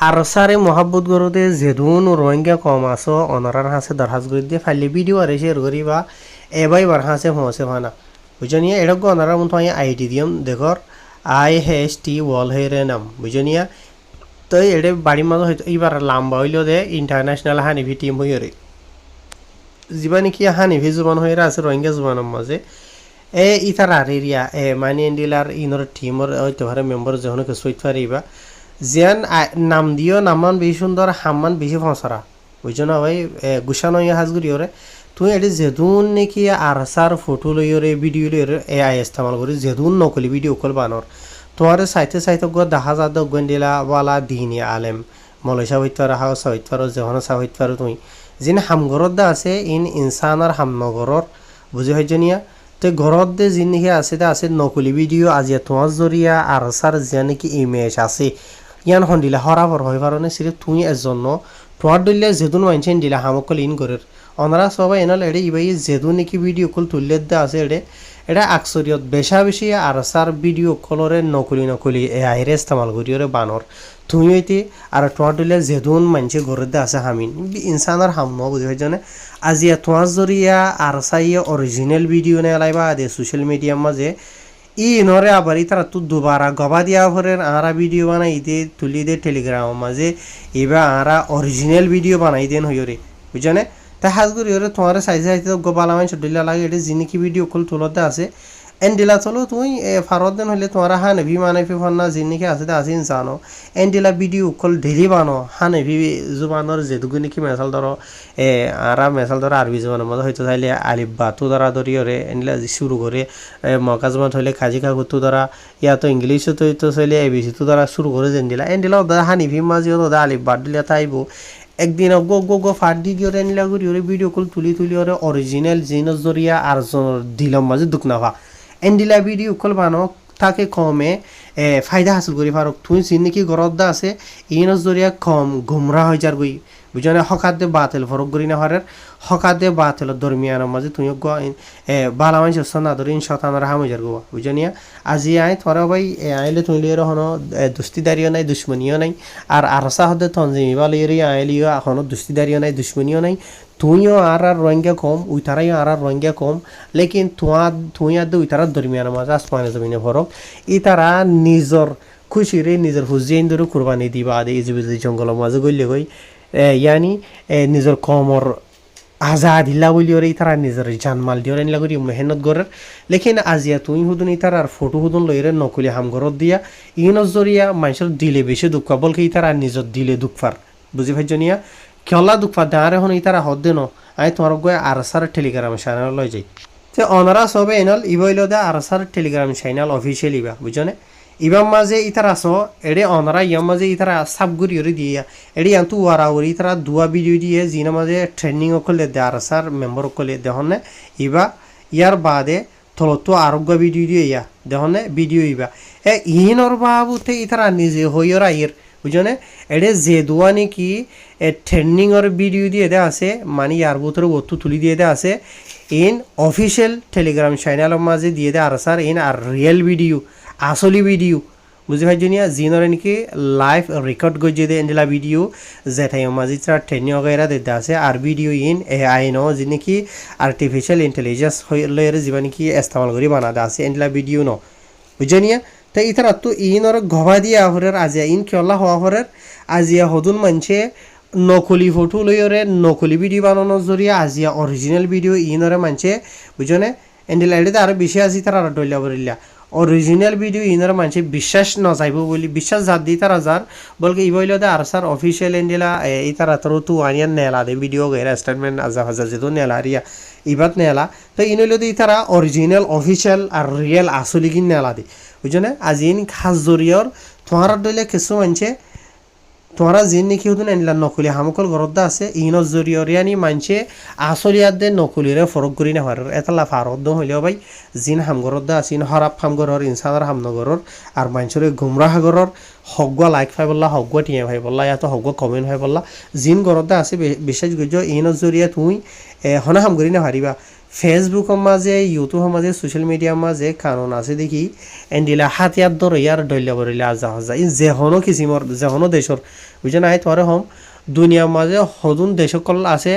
আর সারে মহাব্বত গরুতে যেদুন রোহিঙ্গা কম আসো অনরার হাসে দরহাজ করে দিয়ে ফাইলে ভিডিও আর শেয়ার করি বা এবাই বার হাসে পৌঁছে ভানা বুঝনিয়া এটা গো অনরার মতো আইডি দিম দেখর IHT ওয়াল হেরে নাম বুঝনিয়া তো এটা বাড়ির মাঝে হয়তো এইবার লম্বা হইলেও দে ইন্টারন্যাশনাল হানিভি টিম হইরে যিবা নাকি হানিভি জুবান হয়ে আছে রোহিঙ্গা জুবানের মাঝে ইতার আর এরিয়া মানি এন্ডিলার ইনর টিমর হয়তো হারে মেম্বার যখন সইত পারিবা জিয়ান নাম দিও নামান বেশি সুন্দর হামান বেশি ফসরা বুঝছো না ভাই গুছানো হাজগুড়ি ওরে তুই এটি যেদুন নাকি আর সার ফটো লইরে ভিডিও লইরে AI ইস্তেমাল করি যেদুন নকলি ভিডিও কল বানর তোমার সাইতে সাইতে গো দেখা যা গন্ডিলা ওয়ালা দিনী আলেম মলেশা হইতে পারো হাউসা হইতে পারো যেহন চা হইতে পারো তুমি যিনি হামঘরত দা আছে ইনসানার হামনগরর বুঝি হইজনিয়া তো ঘরত দে যিনি আছে নকলি ভিডিও আজিয়া তোমার জরিয়া আর সার যে নাকি ইমেজ আছে ইয়ান হন্দিলা হরাবর হয় কারণে সিরে তুই এজন্য তোমার দলিয়া যেদুন মানছেন দিলা হামকল ইন করের অনারা সবাই এনাল এড়ে ইবাই যেদুন নাকি ভিডিও কল তুললে দা আছে এড়ে এটা আকসরিয়ত বেশা বেশি আর সার ভিডিও কলরে নকলি AI রে ইস্তেমাল করিওরে বানর তুমি হইতে আর তোমার দলিয়া যেদুন মানছে ঘরের দা আছে হামিন ইনসানের হাম ন বুঝি হয় জানে আজিয়া তোমার জরিয়া আর সাইয়া অরিজিনাল ভিডিও নে লাইবা দে সোশ্যাল মিডিয়ার মাঝে নরে আবার তারা তো দুবারা গবা দিয়া ভরের আরা ভিডিও বানাই দে তুলি দে টেলিগ্রাম মাঝে এবার আরা অরিজিনাল ভিডিও বানাই দেন হইরে বুঝানে তা হাজ করি ওরে তোমার সাইজে সাইজে গোবালা মাইন চডিলা লাগে এটা জিনিকি ভিডিও কল তুলতে আছে এন্ডিলা চলো তুই ফারত দেন হইলে তোমার হানেভি মানেভি ফন্না জিনিকি আছে আছে ইনসানো এন্ডিলা ভিডিও কল ডেলি বানো হানেভি জুবানোর যেটুকু নাকি মেসাল ধরো আরা মেসাল ধরো আরবি জুবানের মধ্যে হয়তো চাইলে আলিফ বা তু ধরা ধরি ওরে এন্ডিলা শুরু করে মকা জুবান হইলে খাজি খাগু তু ধরা ইয়া তো ইংলিশও তো চাইলে ABC তু ধরা শুরু করে এন্ডিলা ওদা হানিভি মাঝে ওদা আলিফ বাদ দিলে তাইব একদিন গো ফাট দি দিয়ে এনলা করি ওরে ভিডিও কল তুলি ওরে অরিজিনাল জিনস জরিয়া আর দিলাম মাঝে দুঃখ না এন্ডিলা ভিডিও কল বানো তাকে কমে ফায়দা হাসিল করি ফারক তুই চিনি কি গরদ দা আছে ইনস জরিয়া কম গুমরা হয়ে যার গই বুঝানে হকাতে বাতিল ফরক করি না হরের হকাতে বাতিল দরমিয়ানের মাঝে তুই বালা মানুষ না ধরে শতানার হাম হয়ে যার গো বুঝানিয়া আজি আয় তোরা ভাই আইলে তুই লিয়ে হনো দুস্তিদারিও নাই দুশ্মনীয় নাই আর আরসা হতে তঞ্জিমি বা লিয়ে আইলিও এখনো দুস্তিদারিও নাই দুশ্মনীয় নাই তুইও আর রোহিঙ্গা কম উইতারাই আর রোহিঙ্গা কম লেকিন তুই আর উইতারার দরমিয়ানের মাঝে আসমানে জমিনে ফরক ই তারা নিজর খুশিরে নিজের হুজিয়ান ধরে কুরবানি দিবা আদে ইজিবিজি জঙ্গলের মাঝে গইলে গই ইয়ানি নিজের কমর আজাদ হিল্লা বলি ওরে তারা নিজের জানমাল দিয়ে নিলা করি মেহনত করার লেকিন আজিয়া তুই হুদুন তারা আর ফটো হুদুন লইরে নকলি হামঘরত দিয়া ইনজ জরিয়া মানুষের দিলে বেশি দুঃখ বলকে তারা নিজের দিলে দুঃখফার বুঝি ভাইজনিয়া খেলা দুঃখফার দাঁড়ে হন তারা হদ দেন আই তোমার গয়ে আর সার টেলিগ্রাম চ্যানেল লই যাই তো অনারা সবে এনল ইবইল দা আর সার টেলিগ্রাম চ্যানেল অফিসিয়াল ইবা বুঝনে ইবাম মাঝে ইতারা আস এড়ে অনারা ইয়াম মাঝে ইতারা সাবগুড়ি ওরে দিয়ে এড়ে আন্তু ওয়ারা ওরে ইতারা দুয়া ভিডিও দিয়ে জিনা মাঝে ট্রেনিং করলে দে আর সার মেম্বার করলে দেখনে ইবা ইয়ার বাদে থলতো আরোগ্য ভিডিও দিয়ে ইয়া দেখনে ভিডিও ইবা ইনর বাবুতে ইতারা নিজে হইরা ইয়ের বুঝনে এড়ে যে দুয়া নাকি ট্রেনিংর ভিডিও দিয়ে দে আছে মানে ইয়ার ভিতরে বস্তু তুলি দিয়ে দে আছে ইন অফিসিয়াল টেলিগ্রাম চ্যানেলের মাঝে দিয়ে দে আর স্যার ইন আর রিয়েল ভিডিও আসলি ভিডিও বুঝি ভাইজনিয়া জিনরে নাকি লাইভ রেকর্ড গজে দে এন্ডিলা ভিডিও যেটাই মাঝে তারা ট্রেনিং वगैरह দিতে আছে আর ভিডিও ইন AI ন যে নাকি আর্টিফিশিয়াল ইন্টেলিজেন্স হইলে যিবা নাকি ইস্তেমাল করি বানাদা আছে এন্ডিলা ভিডিও ন বুঝনিয়া তো ইতারা তো ইনর গবা দিয়া হরের আজিয়া ইন কিয়লা হওয়া হরের আজিয়া হদুন মানছে নকলি ফটো লইরে নকলি ভিডিও বানানোর জরিয়া আজিয়া অরিজিনাল ভিডিও ইনরে মানছে বুঝনে এন্ডিলা এডে আর বেশি আজি তারা ডইলা বরিলা অরিজিনাল ভিডিও ইনার মানুষ বিশ্বাস ন যাইব বলি বিশ্বাস যার দি তারা যার বলকে ইবইল দে আর স্যার অফিসিয়াল এন্ডিলা এই তারা তোর তু আনিয়ান নেলা দে ভিডিও গেরা স্টেটমেন্ট আজা হাজার যেত নেলা রিয়া ইবাত নেলা তো ইনইল দি তারা অরিজিনাল অফিসিয়াল আর রিয়েল আসলি কিন নেলা দে বুঝনে আজিন খাস জরিয়র তোমার দইলে কিছু মানছে তোমরা জিন নাকি হতো না নকলি হামকল গরদ্দা আছে ইনর জরিয়রিয়ানি মানছে আসলিয়াদের নকলিরে ফরক করি না হার এতলা ফারদ্দ হইলেও ভাই জিন হামগরদ্দা আছে হরাপ হামগরর ইনসানের হামনগরর আর মানুষের গুমরাহ গরর হগুয়া লাইক ফাই বললা হগুয়া টিয়া ভাই বললা এত হগুয়া কমেন্ট ভাই বললা জিন গরদ্দা আছে বিশেষ গুজ ইনর জরিয়া তুই হনা হাম করি না হারিবা ফেসবুকৰ মাঝে ইউটিউবৰ মাঝে সোশ্যাল মিডিয়াৰ মাঝে কারণ আছে দেখি এন্ডিলা হাতিয়ার ধরে ইয়ার ডইলা বরিলে আজা হজা ই যেহনো কিসিমর যেহনো দেশর বুঝে নাই তোরে হম দুনিয়ার মাঝে সদুন দেশকল আছে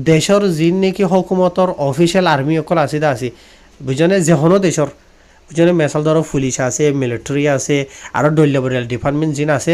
দেশৰ যিন নেকি হকুমতৰ অফিচিয়েল আৰ্মি অকল আছে আছে বুঝনে যেহনো দেশৰ বুঝনে মেসাল ধরো পুলিশ আছে মিলিটারি আছে আর ডইলা বরিয়াল ডিপার্টমেন্ট যিন আছে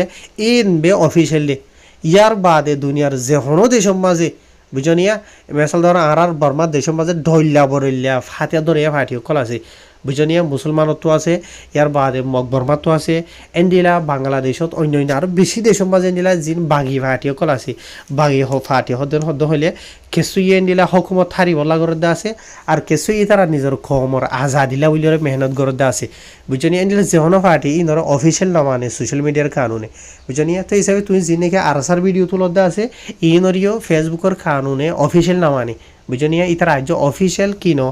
ইন বে অফিচিয়ালি ইয়ার বাদে দুনিয়ার যেহনো দেশৰ মাঝে বুঝনিয়া মেসাল ধরো আর বর্মার দেশের মাঝে ঢইলা বরইলা ফাতিয়া ধরে ফাটি সকল আছে বুঝনিয়া মুসলমানতো আছে ইয়ার বাদে বর্মাতো আছে এন্ডিলা বাংলাদেশত অন্য অন্য আর বেশি দেশের মাঝে এন্ডিলা যিন বাগি ফাটি সকল আছে বাগি ফাটি হদ্দন হদ্দ হইলে কিছুই এন্ডিলা হকুমত হারিব লাগরদা আছে আর কিছুই তারা নিজের খমর আজাদিলা বলি মেহনত গরদা আছে বুঝনিয়া এন্ডিলা যেহনো ফাটি ই ধরো অফিসিয়াল নামানে সোশ্যাল মিডিয়ার কানুনে বুঝনিয়া তো হিসাবে তুমি যিনি আরসার ভিডিও তুলদা আছে ই নরিও ফেসবুকের কানুনে অফিসিয়াল নামানে বুঝনিয়া ইতার রাজ্য অফিসিয়াল কিনো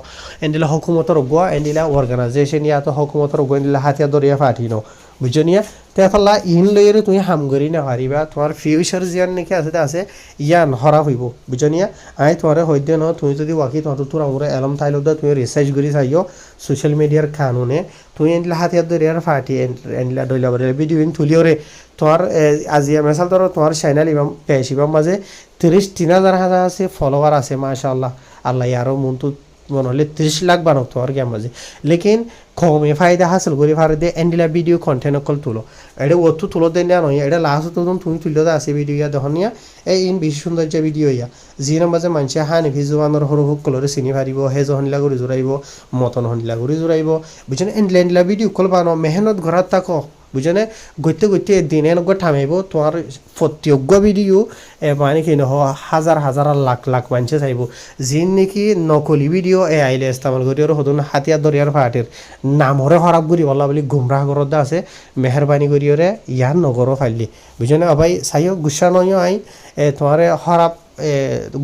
এন্ডিলা হকুমতর গোয়া এন্ডিলা অর্গানাইজেশন ইয়া তো হকুমতর গোয়া এন্ডিলা হাতিয়া দরিয়া ফাটিনো বুঝনিয়া তেফাল্লা ইন লইরে তুমি হামগরি না হারিবা তোমার ফিউচার জিয়ান নাকি আছে ইয়ান হরা হইব বুঝনিয়া আই তোমার হইতে ন তুমি যদি ওয়াকি তোমার তোর আমরা এলম থাইলো দা তুমি রিসার্চ করি চাইও সোশ্যাল মিডিয়ার কানুনে তুমি এন্ডিলা হাতিয়া দরিয়ার ফাটি এন্ডিলা দইলা বলে ভিডিও ইন তুলিওরে তোমার আজিয়া মেসাল ধরো তোমার চ্যানেল ইমাম পেশ ইমাম মাঝে ৩০,০০০ আছে ফলোয়ার আছে মাশাআল্লাহ আল্লাহ আরও মন তো মনে হলে ৩০ লাখ বানো তোমার গেম মাঝে লেকিন কমে ফায়দা হাসিল করে ফারে দে এন্ডিলা ভিডিও কন্টেন্ট অকল তুলো এটা অত তুলো দেন না নয় এটা লাস্ট তো তুমি তুলে দা আছে ভিডিও ইয়া দেখুন ইয়া এই ইন বেশি সৌন্দর্য ভিডিও ইয়া যিন মাঝে মানুষে হানি ভিজুয়ানোর সরু হুক কলরে চিনি ফারিব হেজ হনিলা করে জোরাইব মতন হনিলা করে জোরাইব বুঝছেন এন্ডিলা ভিডিও কল বানো মেহনত ঘরাত থাকো বুঝনে গইতে গইতে দিনে নগ থামাইব তোমার প্রত্যেক ভিডিও মানে কি নহ হাজার হাজার লাখ লাখ মানুষে চাইব যিন নাকি নকলি ভিডিও আইলে ইস্তেমাল করি আর সদন হাতিয়ার দরিয়ার ফাটির নামরে খরাব করি বলা বলি গুমরাহ করতে আছে মেহরবানি করিওরে ইয়ার নগরও ফাইলি বুঝনে ভাই চাইও গুসা নয় আই তোমার খরাব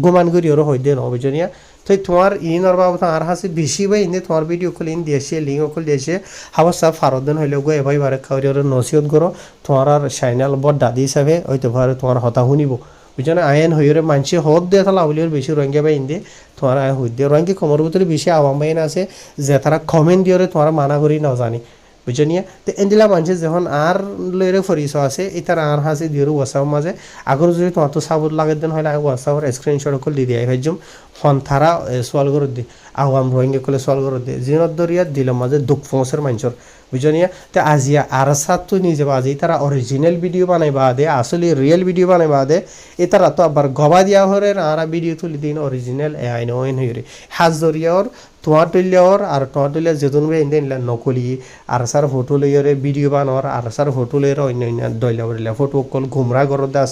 গুমান করিওরও হই দে ন বুঝনিয়া তো তোমার ইনর বাবু আর হাসি বেশি ভাই ইনে তোমার ভিডিও কল ইন দিয়েছে লিঙ্ক কল দিয়েছে হাবার সব ফারদিন হইলে গো এভাই বারে খাওয়ার নসিহত করো তোমার আর চ্যানেল বড় দাদি হিসাবে হয়তো ভারে তোমার হতা শুনিব বুঝছো আইন হইরে মানসি হদ দিয়ে তাহলে আউলিওর বেশি রঙে বাই ইন্দে তোমার আয় হই দিয়ে রঙে কমর ভিতরে বেশি আওয়াম বাইন আছে যে তারা কমেন্ট দিয়ে তোমার মানা করি না জানি বুঝনিয়া তো এন্ডিলা মানুষ যখন আর লইরে ফরিস আছে এটার আর হাসি দিয়ে ওয়াসাও মাঝে আগর যদি তোমার তো সাবুত লাগে দেন হলে ওয়াসাওর স্ক্রিনশট কল দিয়ে দিয়ে ভাইজম ফোন থারা সোয়াল করে দি আওয়াম রোহিঙ্গা কলে সোয়াল করে দি জিনত দরিয়া দিলাম মাঝে দুঃখ পৌঁছের মানুষের বুঝনিয়া তো আজিয়া আর সাত তো নিজে বাজে তারা অরিজিনাল ভিডিও বানাইবা দে আসলে রিয়েল ভিডিও বানাইবা দে এ তারা তো আবার গবা দিয়া হরে আর ভিডিও তুলি দিন অরিজিনাল এ আইন ওইন হইরে হাজ দরিয়ার তোমার তুলিয়ার আর তোমার তুলিয়া যেতুন বে ইন্দিন নকলি আর সার ফটো লইরে ভিডিও বানোর আর সার ফটো লইরে অন্য অন্য দইলা বলিলা ফটো কল ঘুমরা করত দাস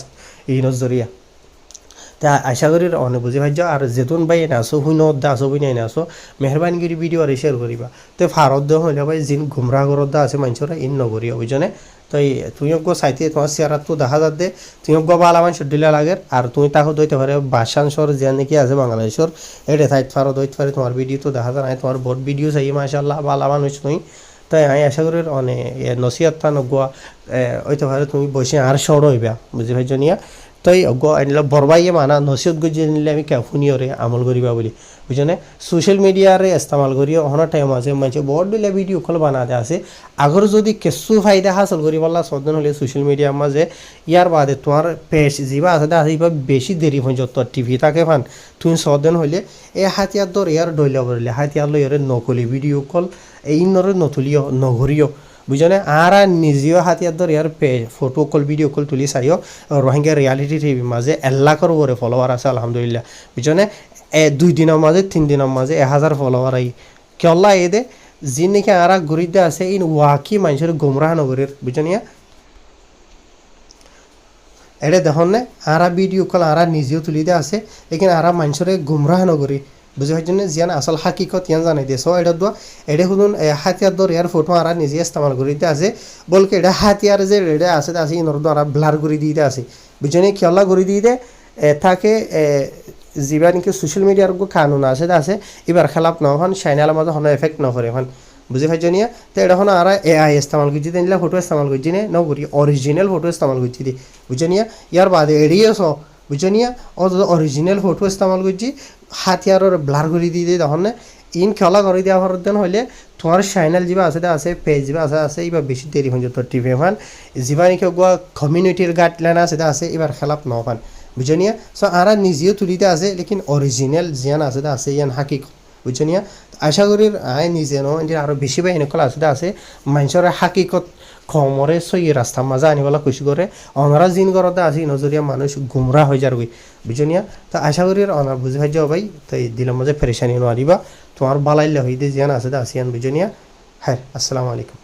এই নজরিয়া তা আশা করি অনেক বুঝে ভাই আর যেতুন ভাই এনে আসো হুই নদা আসো বুঝে এনে আসো মেহরবানি করে ভিডিও আর শেয়ার করিবা তো ফারত দেওয়া হইলে ভাই যিন গুমরা করত আছে মানুষরা ইন নগরিয়া বুঝনে তো তুমি চাইতে তোমার চেয়ারাত তো দেখা যাত দে তুমি বালা মানুষ দিলা লাগে আর তুমি তাকে দইতে পারে বাসাংশর যে নাকি আছে বাংলাদেশের এটা থাইত ফারো দইতে পারে তোমার ভিডিও তো দেখা যায় তোমার বহুত ভিডিও চাই মাশাআল্লাহ বালা মানুষ তুমি তাই আমি আশা করি অনেক নসিহত তা নগুয়া ওইতে পারে তুমি বসে আর সর হইবা বুঝি ভাই জনিয়া তই আনিলে বরবাইয়ে মানা নসিহত গুজি আনিলে আমি কে শুনিওরে আমল করিবা বলি বুঝনে সোশ্যাল মিডিয়ারে ইস্তেমাল করিও অহনা টাইম আছে মানুষ বহুত দিলে ভিডিও কল বানাতে আছে আগর যদি কিছু ফায়দা হাসল করি বললা সদন হলে সোশ্যাল মিডিয়ার মাঝে ইয়ার বাদে তোমার পেজ যিবা আছে আসিবা বেশি দেরি হয়ে যত টিভি থাকে ফান তুমি সদন হলে এই হাতিয়ার দর ইয়ার ডইলা বললে হাতিয়ার লইরে নকলি ভিডিও কল এই নরে নতুলিও নগরিও বুঝনে আর নিজেও হাতিয়ার ধর ইয়ার ফটো কল ভিডিও কল তুলি চাইও রোহিঙ্গা রিয়ালিটি টিভি মাঝে 1 লাখের উপরে ফলোয়ার আছে আলহামদুলিল্লাহ বুঝনে 2 দিনের মাঝে 3 দিনের মাঝে 1000 ফলোয়ার আই কেল্লা এ দে যি নাকি আর গরিদে আছে ইন ওয়াকি মানুষের গুমরাহ নগরের বুঝনিয়া এটা দেখুন না আর ভিডিও কল আর নিজেও তুলি দে আছে লেকিন আর মানুষের গুমরাহ নগরী বুঝে হয় জন্য জিয়ান আসল হাকিকত ইয়ান জানাই দিয়ে সো এটা দোয়া এটা শুনুন হাতিয়ার দর ইয়ার ফটো আর নিজে ইস্তেমাল করিতে আছে বলকে এটা হাতিয়ার যে রেডে আছে আছে ইনর দ্বারা ব্লার করে দিতে আছে বুঝনে খেলা করে দিতে তাকে যিবা নাকি সোশ্যাল মিডিয়ার কানুন আছে এবার খেলাপ নহন চ্যানেল মাঝে হন এফেক্ট নকরে এখন বুঝে পাইছ নিয়া তো এটা হন আর এআই ইস্তেমাল করছি দিলে ফটো ইস্তেমাল করছি নে নকরি অরিজিনাল ফটো ইস্তেমাল করছি দি বুঝে নিয়া ইয়ার বাদে এড়িয়েছ বুঝছো নিয়া ও অরিজিনাল ফটো ইস্তেমাল করছি হাতিয়ারর ব্লার করে দিয়ে দিয়ে তখন ইন খেলা করে দেওয়া হওয়ার দেন হইলে তোমার চ্যানেল যা আছে পেজ যা আছে এবার বেশি দেরি হয়ে যেত টিভি ফান যা নাকি কমিউনিটির গাইডলাইন আছে এবার খেলাপ নফান বুঝছো নিয়া সো আর নিজেও তুলিতে আছে লেকিন অরিজিনাল জিয়ান আছে ইয়ান হাকিক বুঝছো নিয়া আশা করি আয় নিজে ন আরও বেশি বা এনেকল আছে মানুষের হাকিকত খমরে সই রাস্তা মাজা আনিবলা কুচি করে অনারা জিন করতে আছে নজরিয়া মানুষ গুমরা হয়ে যার গই বুঝছো নিয়া তো আশা করি অনার বুঝে ভাই যাও ভাই তো এই দিলের মাঝে ফেরেশানি নোৱাৰিবা তোমার বালাইলে হইতে জিয়ান আছে ইয়ান বুঝছো নিয়া হ্যাঁ আসসালামু আলাইকুম